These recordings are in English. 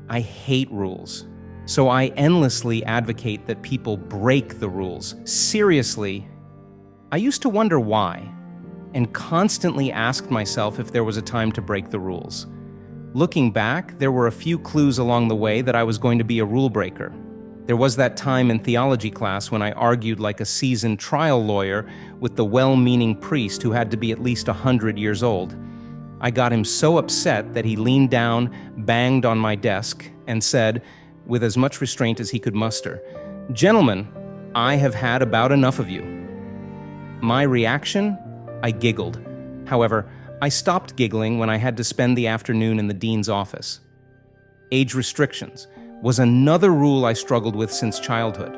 I hate rules. So I endlessly advocate that people break the rules. Seriously, I used to wonder why, and constantly asked myself if there was a time to break the rules. Looking back, there were a few clues along the way that I was going to be a rule breaker. There was that time in theology class when I argued like a seasoned trial lawyer with the well-meaning priest who had to be at least 100 years old. I got him so upset that he leaned down, banged on my desk, and said, with as much restraint as he could muster, "Gentlemen, I have had about enough of you." My reaction? I giggled. However, I stopped giggling when I had to spend the afternoon in the dean's office. Age restrictions was another rule I struggled with since childhood.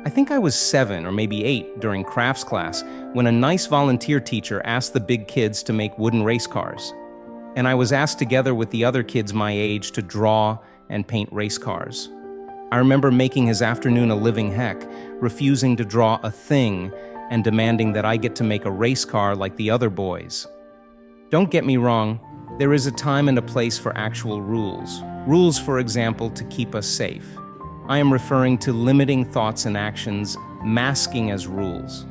I think I was 7 or maybe 8 during crafts class when a nice volunteer teacher asked the big kids to make wooden race cars. And I was asked together with the other kids my age to draw and paint race cars. I remember making his afternoon a living heck, refusing to draw a thing and demanding that I get to make a race car like the other boys. Don't get me wrong, there is a time and a place for actual rules. Rules, for example, to keep us safe. I am referring to limiting thoughts and actions, masking as rules.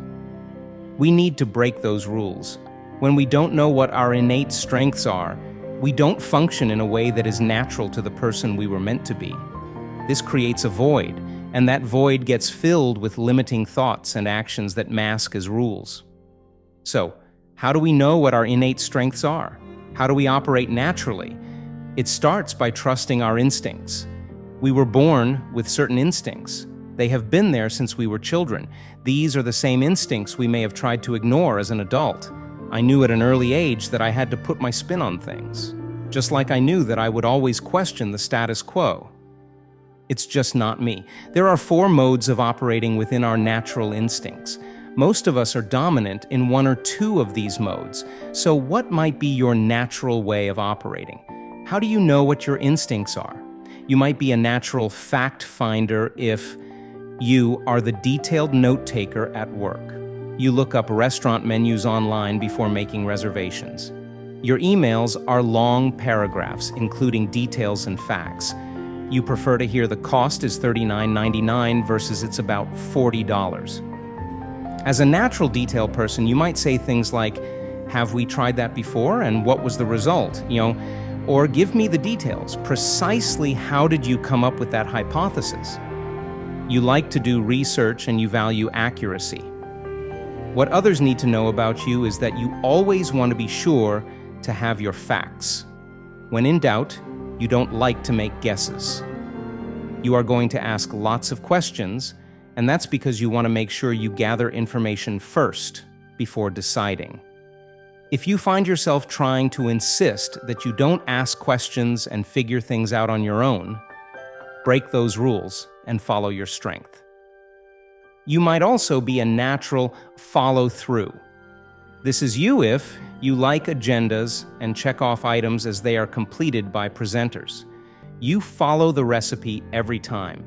We need to break those rules. When we don't know what our innate strengths are, we don't function in a way that is natural to the person we were meant to be. This creates a void, and that void gets filled with limiting thoughts and actions that mask as rules. So, how do we know what our innate strengths are? How do we operate naturally? It starts by trusting our instincts. We were born with certain instincts. They have been there since we were children. These are the same instincts we may have tried to ignore as an adult. I knew at an early age that I had to put my spin on things, just like I knew that I would always question the status quo. It's just not me. There are 4 modes of operating within our natural instincts. Most of us are dominant in 1 or 2 of these modes. So what might be your natural way of operating? How do you know what your instincts are? You might be a natural fact finder if you are the detailed note taker at work. You look up restaurant menus online before making reservations. Your emails are long paragraphs, including details and facts. You prefer to hear the cost is $39.99 versus it's about $40. As a natural detail person, you might say things like, "Have we tried that before and what was the result?" Or "Give me the details. Precisely how did you come up with that hypothesis?" You like to do research and you value accuracy. What others need to know about you is that you always want to be sure to have your facts. When in doubt, you don't like to make guesses. You are going to ask lots of questions, and that's because you want to make sure you gather information first before deciding. If you find yourself trying to insist that you don't ask questions and figure things out on your own, break those rules and follow your strength. You might also be a natural follow-through. This is you if you like agendas and check off items as they are completed by presenters. You follow the recipe every time.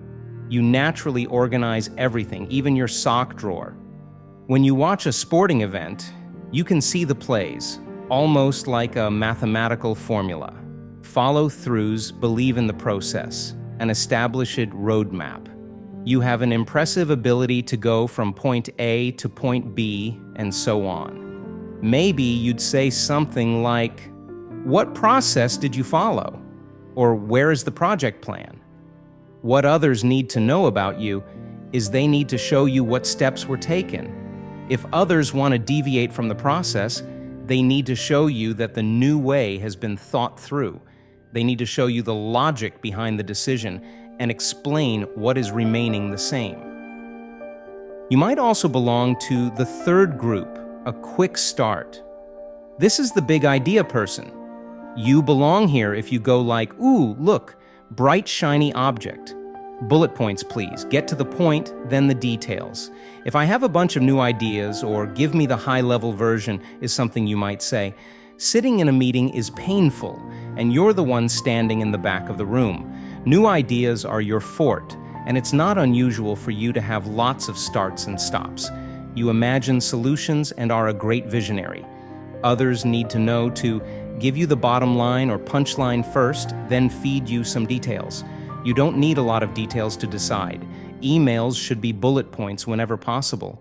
You naturally organize everything, even your sock drawer. When you watch a sporting event, you can see the plays, almost like a mathematical formula. Follow-throughs believe in the process and establish a roadmap. You have an impressive ability to go from point A to point B and so on. Maybe you'd say something like, "What process did you follow?" Or "Where is the project plan?" What others need to know about you is they need to show you what steps were taken. If others want to deviate from the process, they need to show you that the new way has been thought through. They need to show you the logic behind the decision and explain what is remaining the same. You might also belong to the third group, a quick start. This is the big idea person. You belong here if you go like, "Ooh, look, bright shiny object. Bullet points, please. Get to the point, then the details." If I have a bunch of new ideas or give me the high-level version is something you might say. Sitting in a meeting is painful, and you're the one standing in the back of the room. New ideas are your forte, and it's not unusual for you to have lots of starts and stops. You imagine solutions and are a great visionary. Others need to know to give you the bottom line or punchline first, then feed you some details. You don't need a lot of details to decide. Emails should be bullet points whenever possible.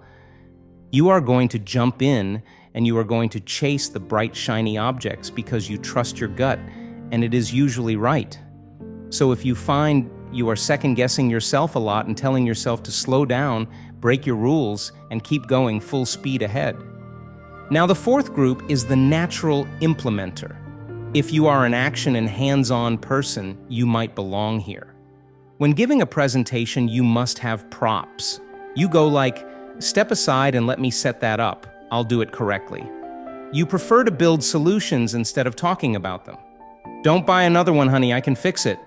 You are going to jump in and you are going to chase the bright, shiny objects because you trust your gut, and it is usually right. So if you find you are second-guessing yourself a lot and telling yourself to slow down, break your rules, and keep going full speed ahead. Now, the fourth group is the natural implementer. If you are an action and hands-on person, you might belong here. When giving a presentation, you must have props. You go like, step aside and let me set that up. I'll do it correctly. You prefer to build solutions instead of talking about them. Don't buy another one, honey, I can fix it.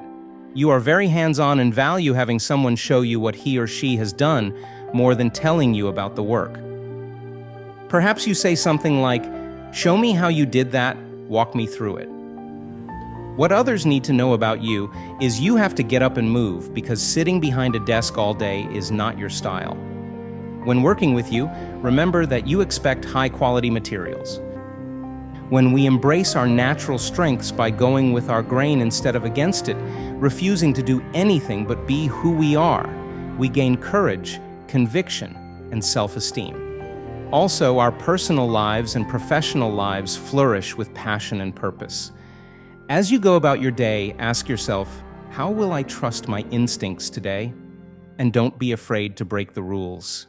You are very hands-on and value having someone show you what he or she has done more than telling you about the work. Perhaps you say something like, show me how you did that, walk me through it. What others need to know about you is you have to get up and move because sitting behind a desk all day is not your style. When working with you, remember that you expect high-quality materials. When we embrace our natural strengths by going with our grain instead of against it, refusing to do anything but be who we are, we gain courage, conviction, and self-esteem. Also, our personal lives and professional lives flourish with passion and purpose. As you go about your day, ask yourself, how will I trust my instincts today? And don't be afraid to break the rules.